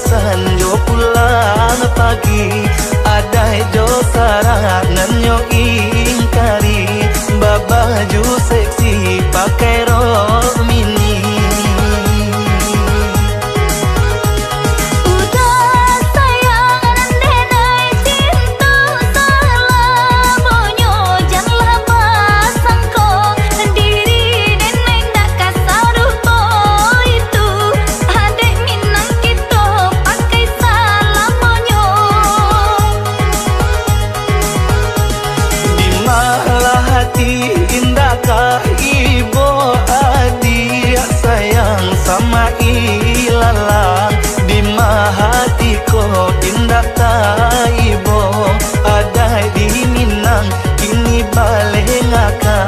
Sanjo pulang pagi ada jo sarangan yo ingkari babaju seksi pakai rok mini. Udah sayang nenai cinta selamonyo janganlah pasangko diri nenai ndak kasaruh po itu adek minang kita pakai salamonyo. Di malah hati indahkah ibu adik sayang sama ilalang di hati ko indah tak ibu ada di Minang kini balik ngakak.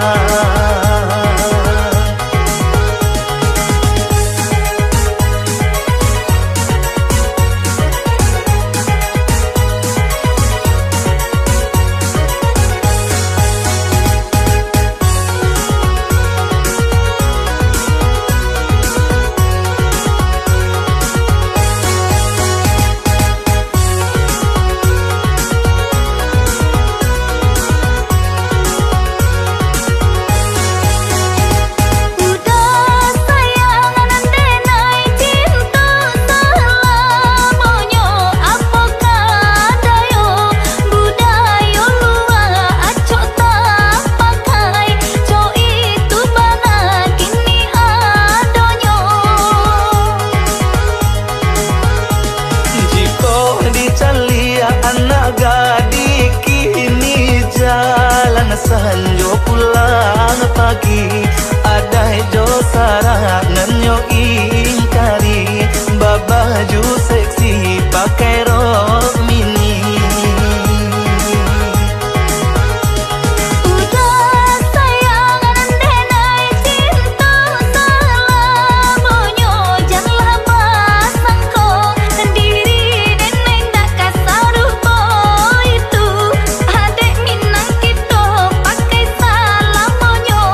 Udah sayang nenai cinta selamonyo apakah dayo budayo luar acok tak pakai co itu bana kini adonyo. Jiko dicalia anak gadis kini jalan sanjo pulang pagi ada jo sarangan yo ingkari babaju seksi pakai rok mini. Udah sayang nenai cinta selamonyo janganlah pasangko diri nenai ndak kasaruh po itu adek minang kita pakai salamonyo.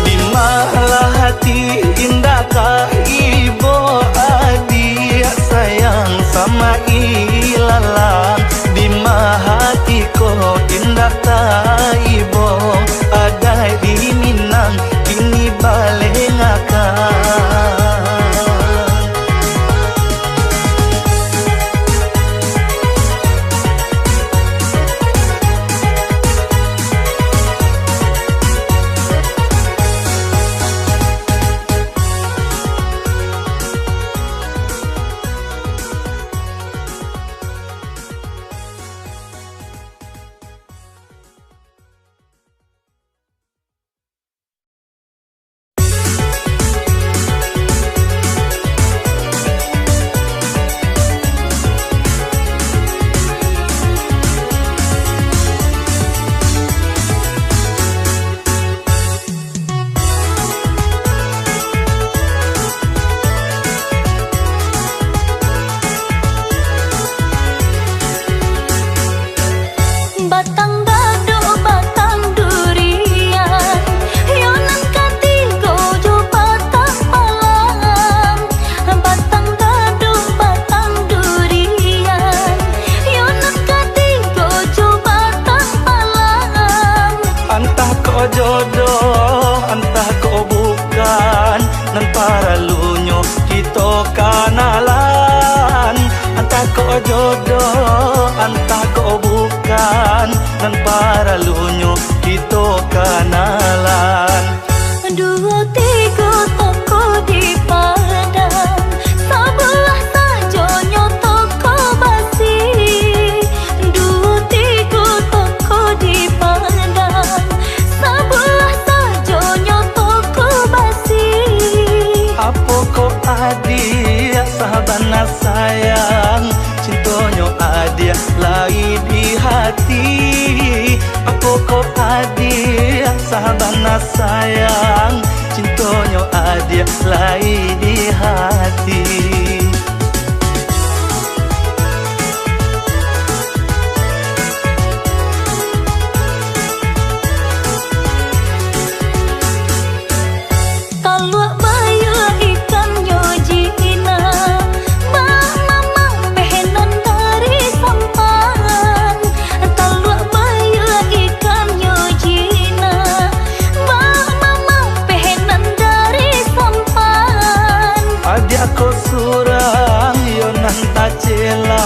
Di malah hati indahkah ibu adik sayang sama ilalang di hati ko indah tak ibu ada di Minang kini balik ngakak. ko jodoh, antah ko bukan, nan para lunyo kita kenalan. Dua tiga toko di Padang, sebelah sajonyo toko basi. Dua tiga toko di Padang, sebelah sajonyo toko basi. Apa ko adia sahabana sayang, cintonyo adia lai di hati. Apa ko adia sahabana sayang, cintonyo adia lai di hati. Talua bayu ikan yojina, mama pehenan dari sampan. Talua bayu ikan yojina, mama pehenan dari sampan. Adia ko surang yo nan tacela,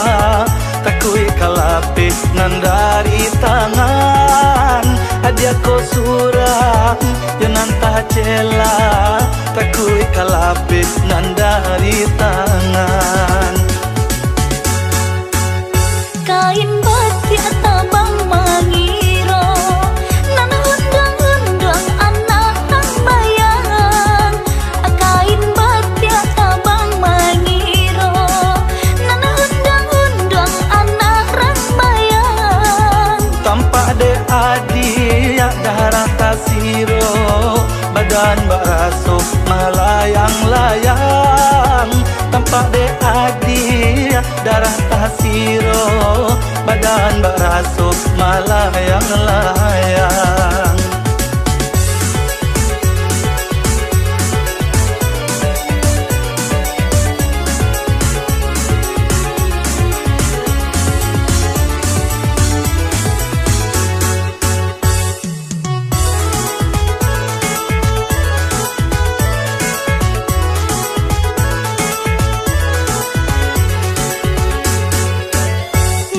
takui kalape nan dari tangan. Adia ko surang yo nan tacela, takui kalape nan dari tangan. Kain batik tabang mangiro, nan undang-undang anak nang bayang. Kain batik tabang mangiro, nan undang-undang anak rang bayang. Tampak de adia darah tasiro, badan baraso melayang-layang. Tampak de adia darah tasiro, badan baraso melayang-layang.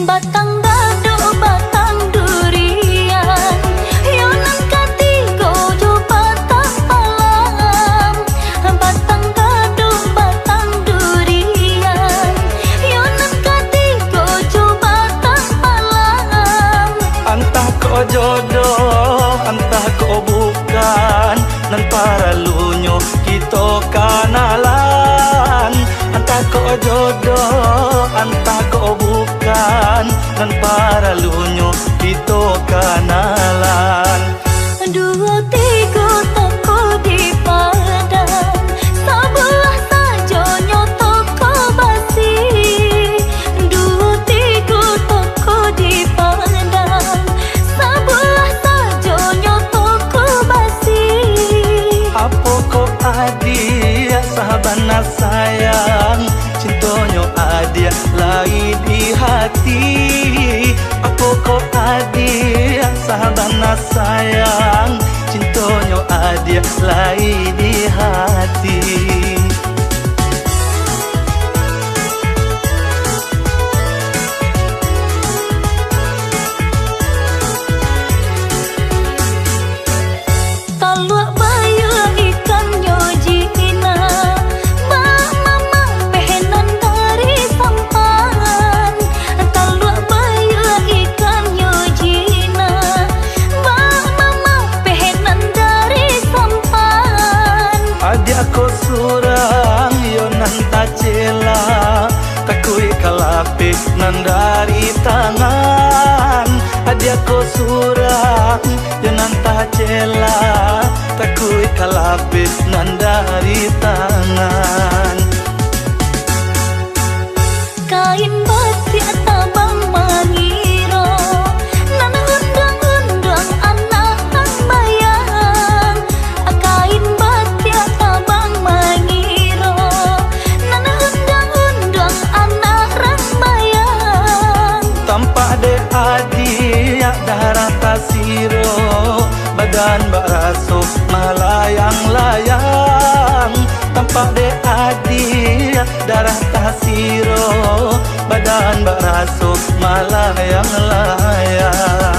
Batang dado, batang durian, yonan katigo jo batang palang. Batang dado, batang durian, yonan katigo jo batang palang. Antah ko jodoh, antah ko bukan, nan para lunyo kita kenalan. Antah ko jodoh, antah ko bukan, nan para lunyo kita kenalan. Dua tiga toko di Padang, sebelah sajonyo toko basi. Dua tiga toko di Padang, sebelah sajonyo toko basi. Apa ko adia sahabana sayang, cintonyo adia lai di hati. Apa ko adia sahabana sayang, cintonyo adia lai di hati. Talua bayu ikan yojina, mama pehenan dari sampan. Talua bayu ikan yojina, mama pehenan dari sampan. Adia ko surang yo nan tacela, takui kalape nan dari tangan. Adia ko surang yo nan tacela, takui kalape nan dari tangan. Kain batik tabang mangiro, nan undang-undang anak nang bayang. Kain batik tabang mangiro, nan undang-undang anak rang bayang. Tampak de adia darah tasiro, badan baraso melayang-layang. Tampak Pak de adi darah tasiro badan baraso malah yang layang.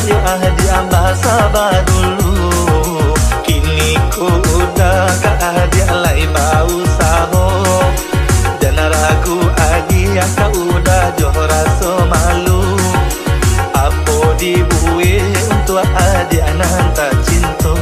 yuk diambah sabar dulu. Kini ku udah gak dia lagi bau saho. Jangan ragu adia kau udah joh rasa malu. Apa dibuih untuk adia nanta cinta.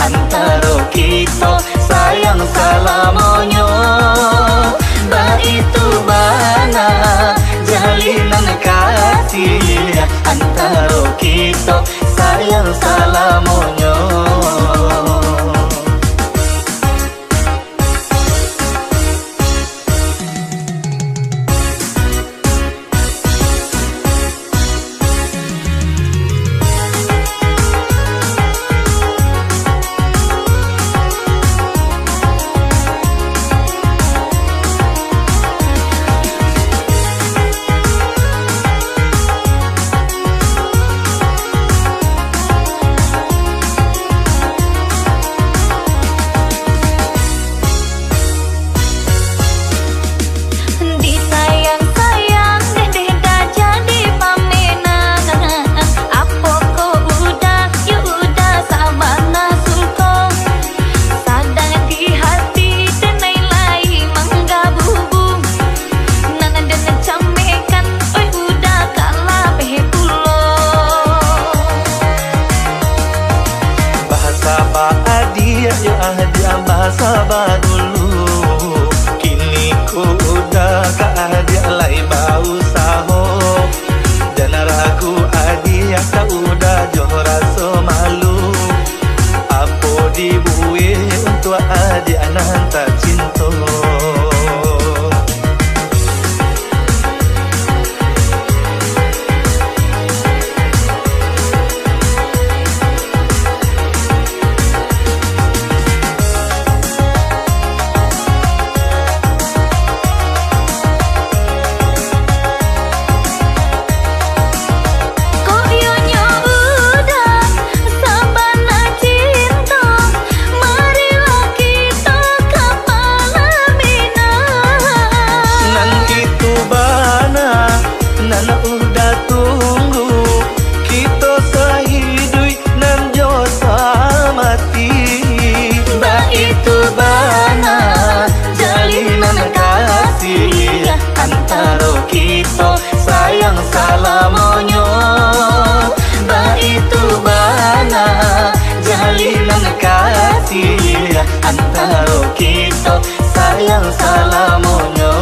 Antara kita sayang salamonyo. Bah itu bana jalinan kasih. Antara kita sayang salamonyo. Diambah sabar dulu. Kini ku udah gak dia lagi bau saho. Jangan ragu adia kau udah joh rasa malu. Apa dibuih untuk adia nanta cinta. Antara kita sayang salamonyo. Bah itu bana jalinan kasih. Antara kita sayang salamonyo.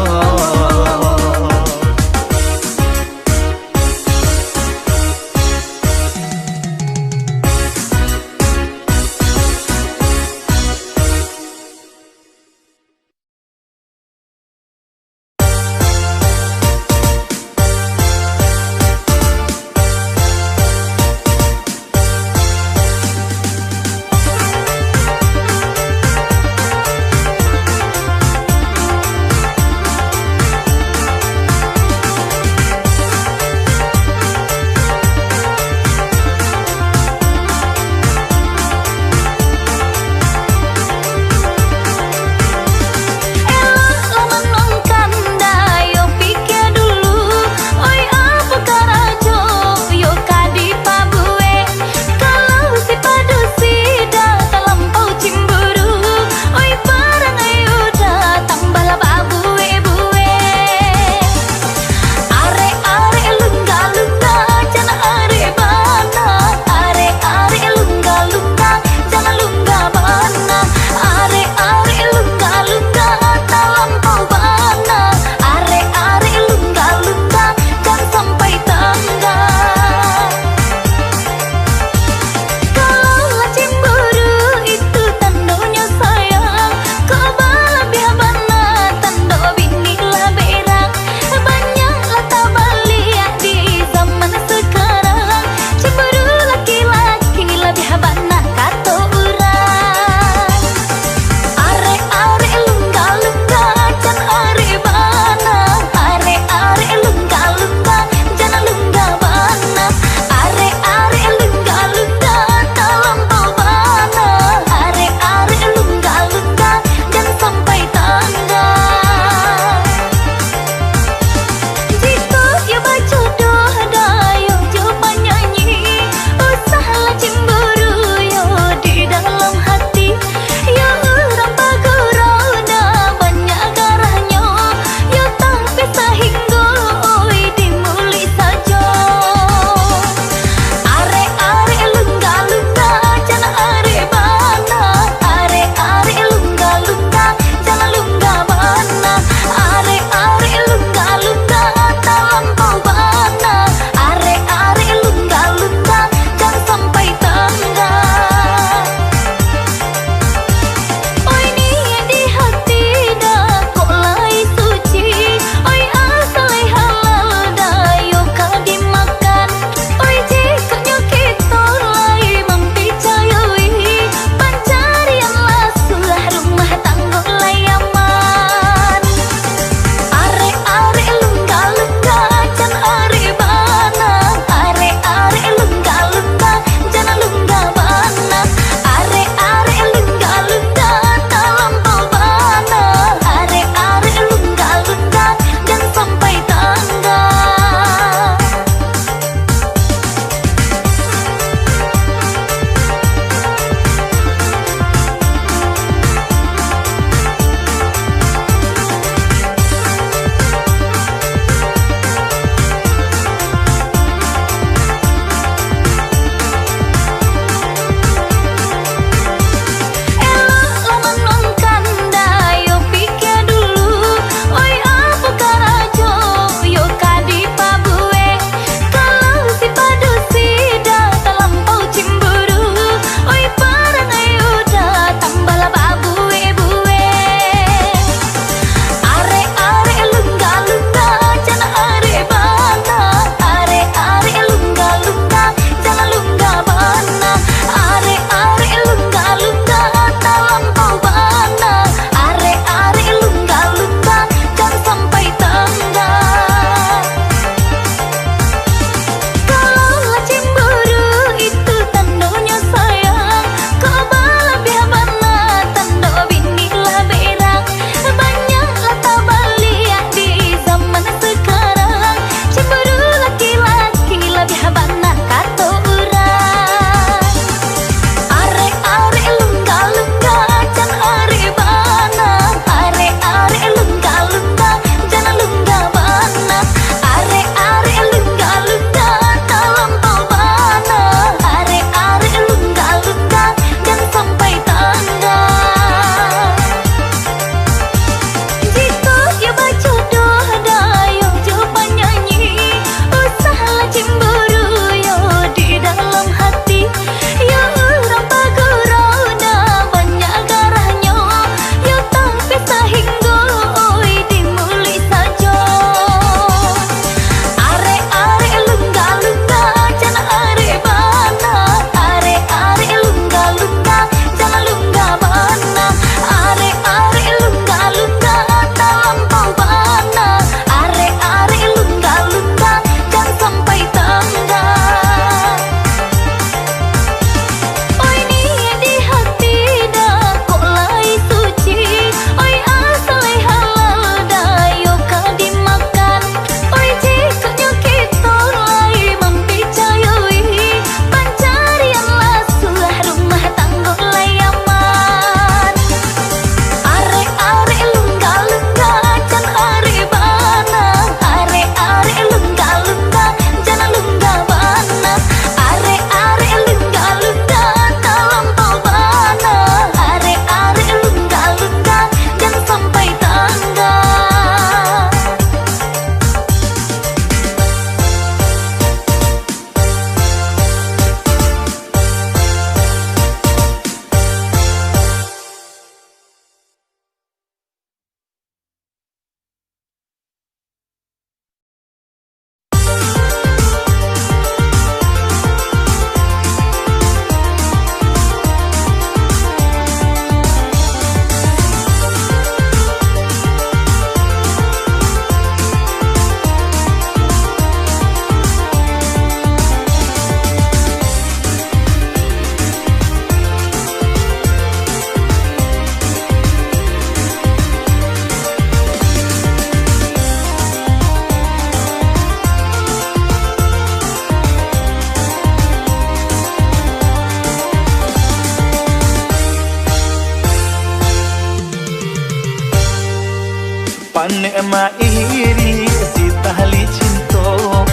Ane mairi si tahli cinto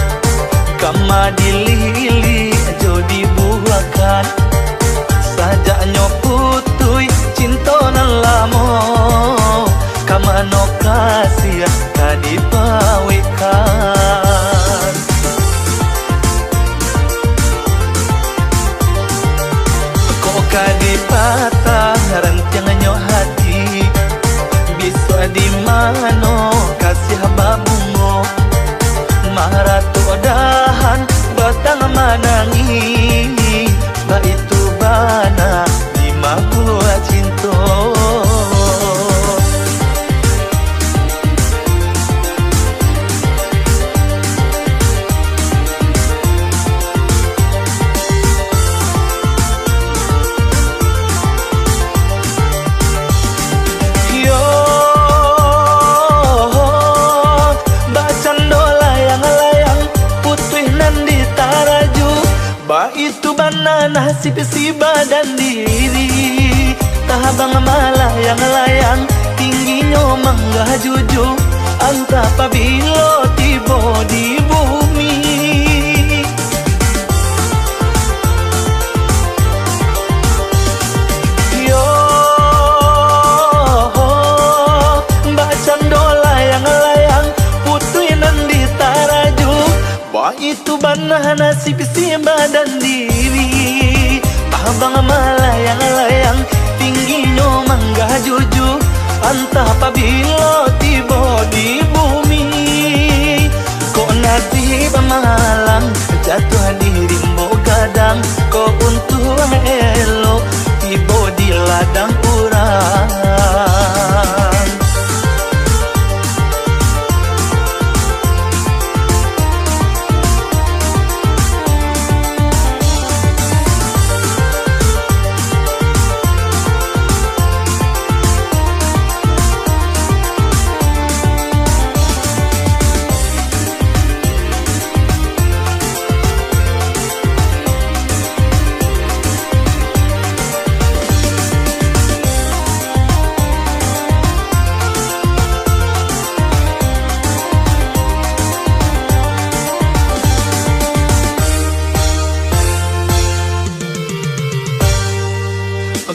kama dilili jodi buakan sajaknya putui cinto nan lamo kama no kasih kadipawikan kok kadipatah rantiangannya hati bisa di mano kasih babungo maratu dahan batang manangi ba itu bana di mahua cinto itu banana si badan diri tahabang malayang-layang tingginya mangga juju anta pabilo tibo di bumi yo bacan dolayang-layang putuinan di taraju ba itu banana si badan diri abang malayang-layang tingginya mangga juju antah pabilo tibo di bumi kok nasib malang jatuh diri mo gadang kok untung elo tibo di ladang urang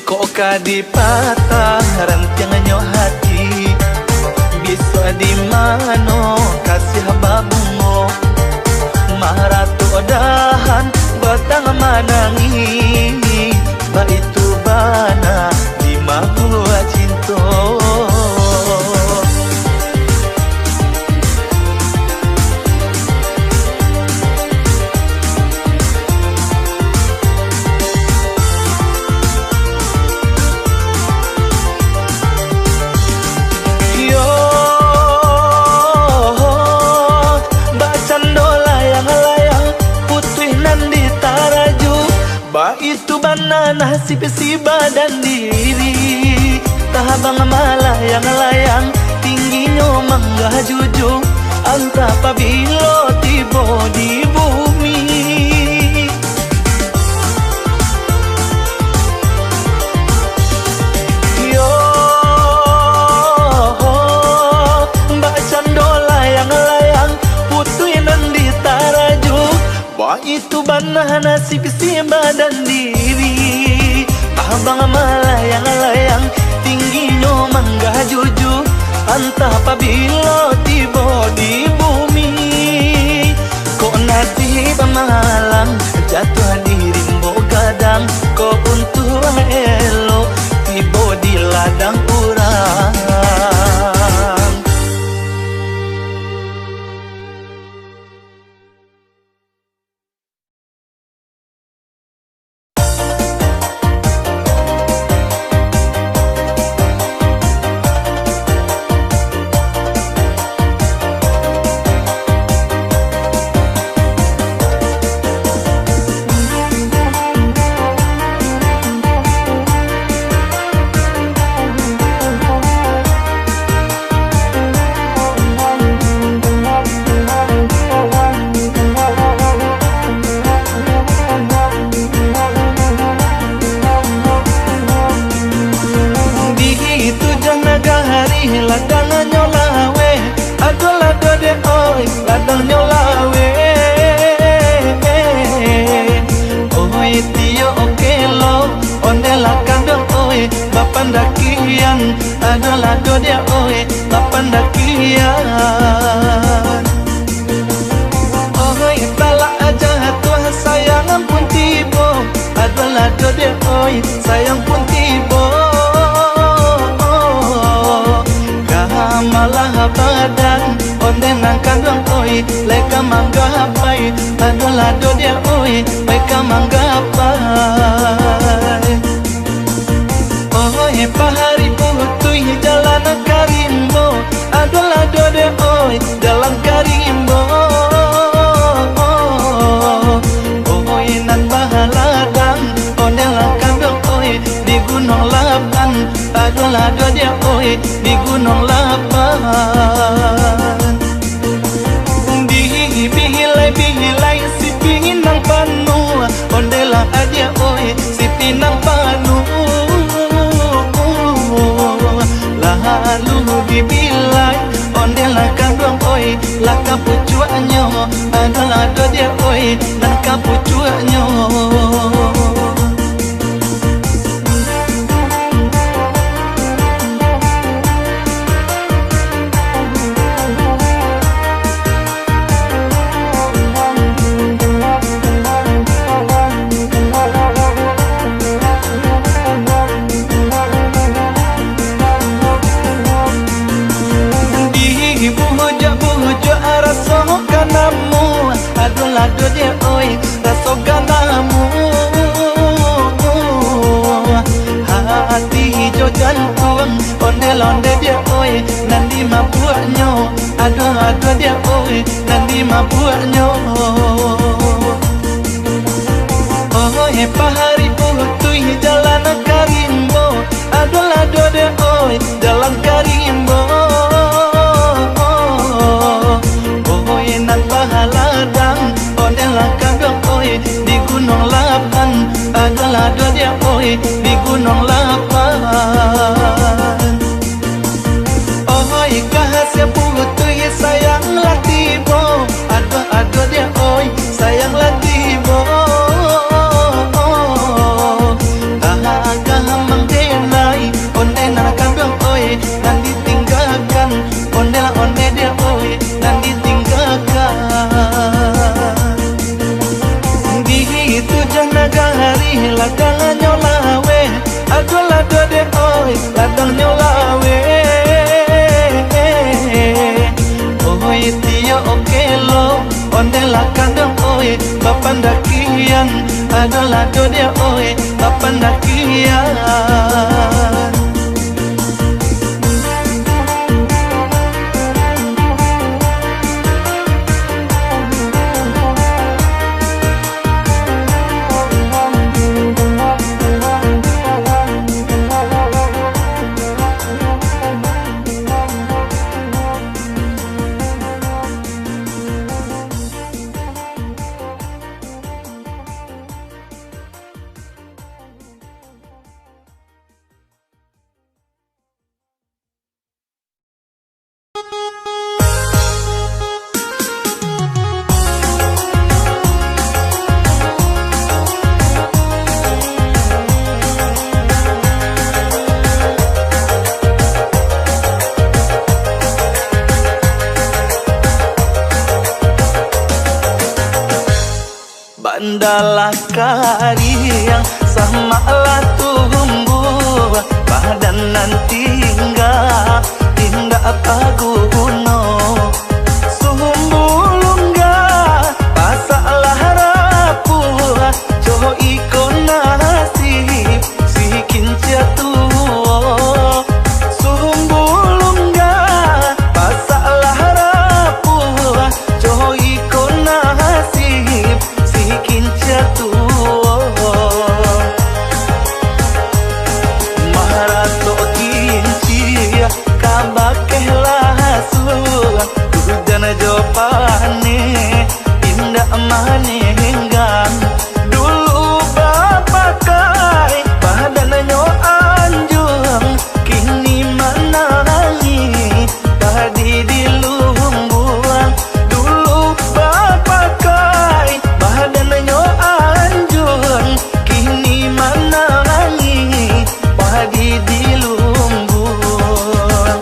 kok kadipatah rantiangannya hati bisa di mano kasih babungo maratu dahan batang manangi ba itu bana di mahua cinto itu banana si badan diri tahabang malayang-layang tingginya mangga juju anta pabilo tibo di bumi yo bacan dolayang-layang putuinan di taraju ba itu banana si badan diri abang malayang-layang tingginya mangga juju antah pabilo tibo di bumi kok nasib malang jatuh diri mo gadang kok untung elo tibo di ladang urang oi, leka manggapai. Lado dia oi, leka manggapai. Oi, pahari putui jalan karimbo. Lado dia oi, jalan karimbo. Oi, nan bahaladang, ondela kandung oi, di Gunung Lapan. Lado dia oi, di Gunung Lapan. Bihilai si pinang panu, ondela adia oi, si pinang panu. Lalu dibilai, ondela kandung oi, laka pucuanyo. Lado dia oi, nan kapucuanyo. Lado dia oi, raso ganamu. Hati hijau jantung, onde dia oi, nandi mabuanyo. Ado dia oi, nandi mabuanyo. Oi, pahari putui jalan karimbo. Lado dia oi, jalan karimbo. Oi, nan bahaladang, ondela kandung oi, di Gunung Lapan. Lado dia oi, di Gunung Lapan. Oi, kahasya putui sayang latibo. Ado dia oi, sayang latibo. Kahang denai, ondela kandung oi, nan ditinggalkan. Ondela onde dia oi, nan ditinggalkan. Itu jana gari ladang nyolawe. Lado de oi, ladang nyolawe. Oi tio okelo, ondela kandung oi, papandakian. Lado de oi, papandakian. Bandalah kariang sama tumbuh badan nanti hingga paguno sumbulungga pasalah rapuh coho ikon nasib si kinca tuo sumbulungga pasalah rapuh coho ikon nasib kinca tuo maharato kinci kabakeh lasu hujan jopane indah mane henggang dulu bapakai badannya anjung kini manangi tadi di lumbuan dulu bapakai badannya anjung kini manangi tadi di lumbuan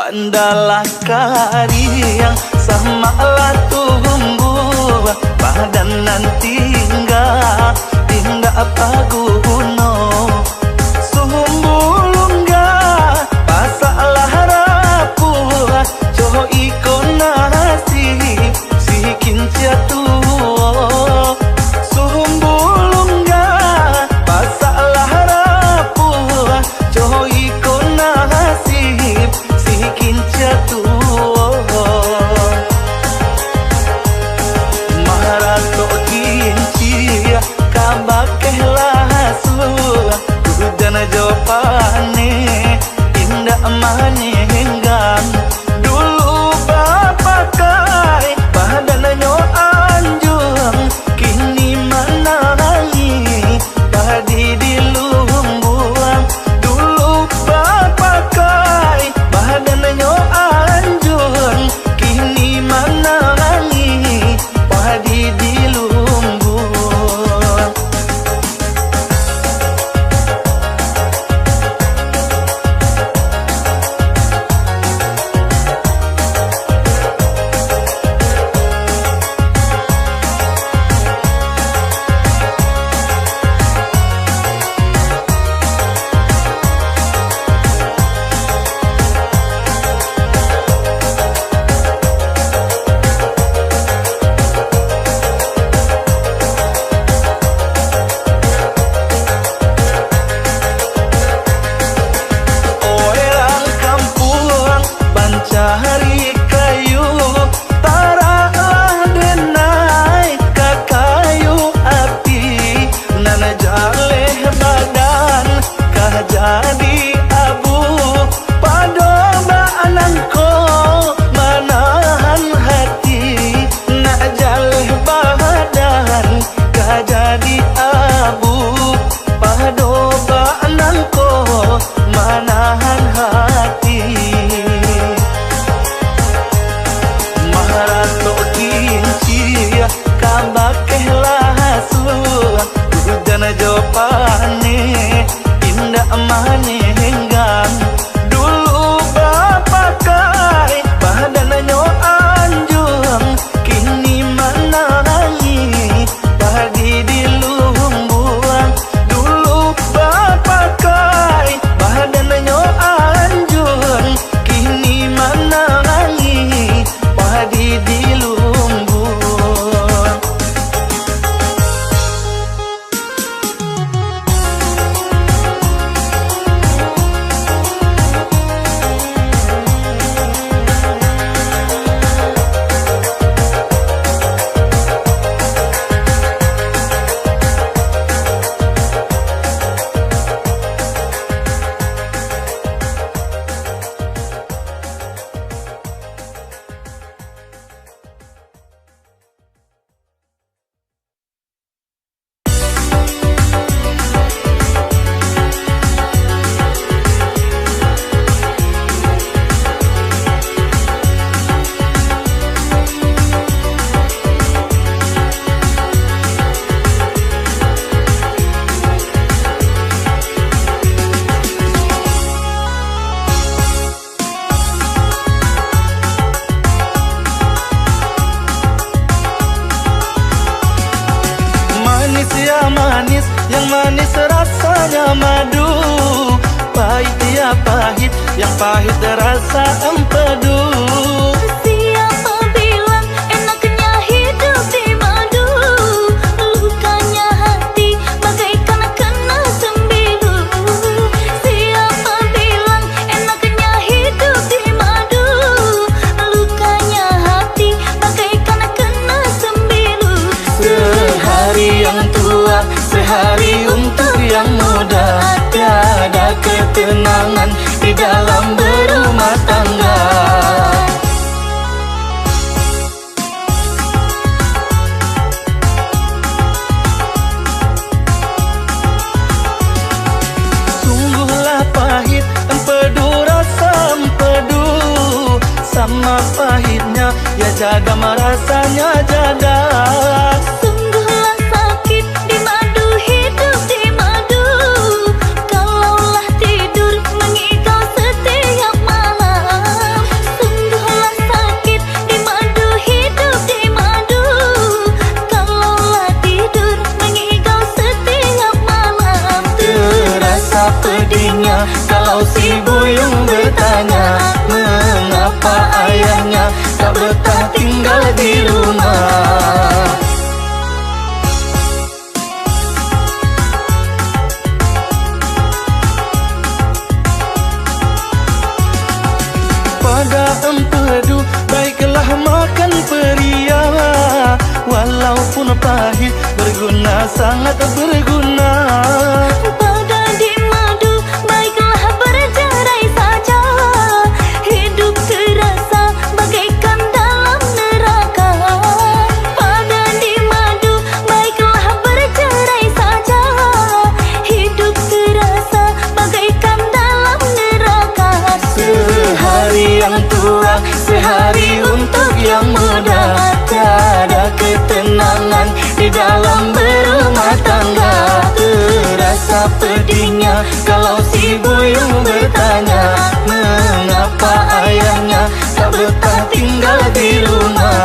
Bandalah kariang sama lah tumbuh padanan tinggal paguno sumbulungga pasalah rapuh coho ikon nasi sikin jatuh sumbulungga pasalah rapuh coho ikon nasi sikin jatuh marato kinci kabakehlah suah kudana jopane indah mane henggang dulu bapak kai badannya anjung kini mana lagi padi di lumbuang dulu bapak kai badannya anjung kini mana lagi padi di lumbuang. Cari kayu taralah denai ke kayu api nana jaleh badan kah jadi abu padoba anangko manahan hati nak jaleh badan kah jadi abu padoba anangko manahan hati. Marato kinci kabakehlah suah kudana jopane indah mane henggang dulu bapak kai badannya anjung kini mana lagi padi di lumbuang dulu bapak kai badannya anjung kini mana lagi padi di lumbuang. Manis, yang manis rasanya madu. Pahit ya pahit, yang pahit rasa empedu. Siapa bilang enaknya hidup di madu? Lukanya hati bagaikan kena sembilu. Siapa bilang enaknya hidup di madu? Lukanya hati bagaikan kena sembilu. Sehari yang tua, sehari untuk yang muda. Tiada ketenangan di dalam berumah tangga. Sungguhlah pahit empedu rasa empedu. Sama pahitnya ya jaga merasanya jaga. Sungguhlah sakit di madu, hidup di madu. Kalaulah tidur mengigau setiap malam. pada empedu, baiklah makan peria. Walaupun pahit, berguna, sangat berguna. Pada di madu, baiklah bercerai saja. Hidup terasa bagaikan dalam neraka. Pada di madu, baiklah bercerai saja. Hidup terasa bagaikan dalam neraka. Sehari yang tua, sehari untuk yang muda. Tiada ketenangan di dalam berumah tangga. Terasa pedihnya kalau si buyung bertanya, mengapa ayahnya tak betah tinggal di rumah.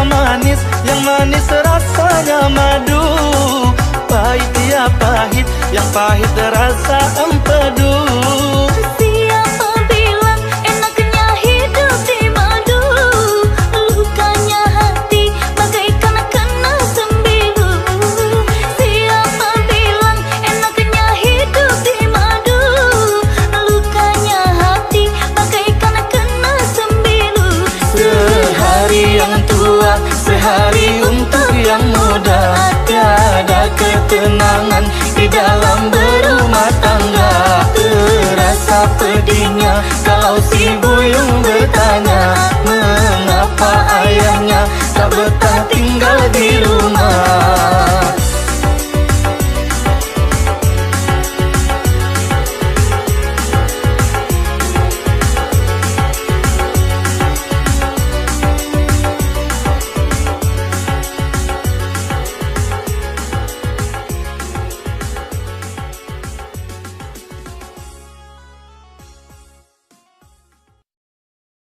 Manis, yang manis rasanya madu. Pahit ya pahit, yang pahit rasa empedu. Siapa bilang enaknya hidup di madu? Lukanya hati bagaikan kena sembilu. Siapa bilang enaknya hidup di madu? Lukanya hati bagaikan kena sembilu. Sehari yang tua, sehari untuk yang muda. Tiada ketenangan di dalam berumah tangga. Terasa pedihnya kalau si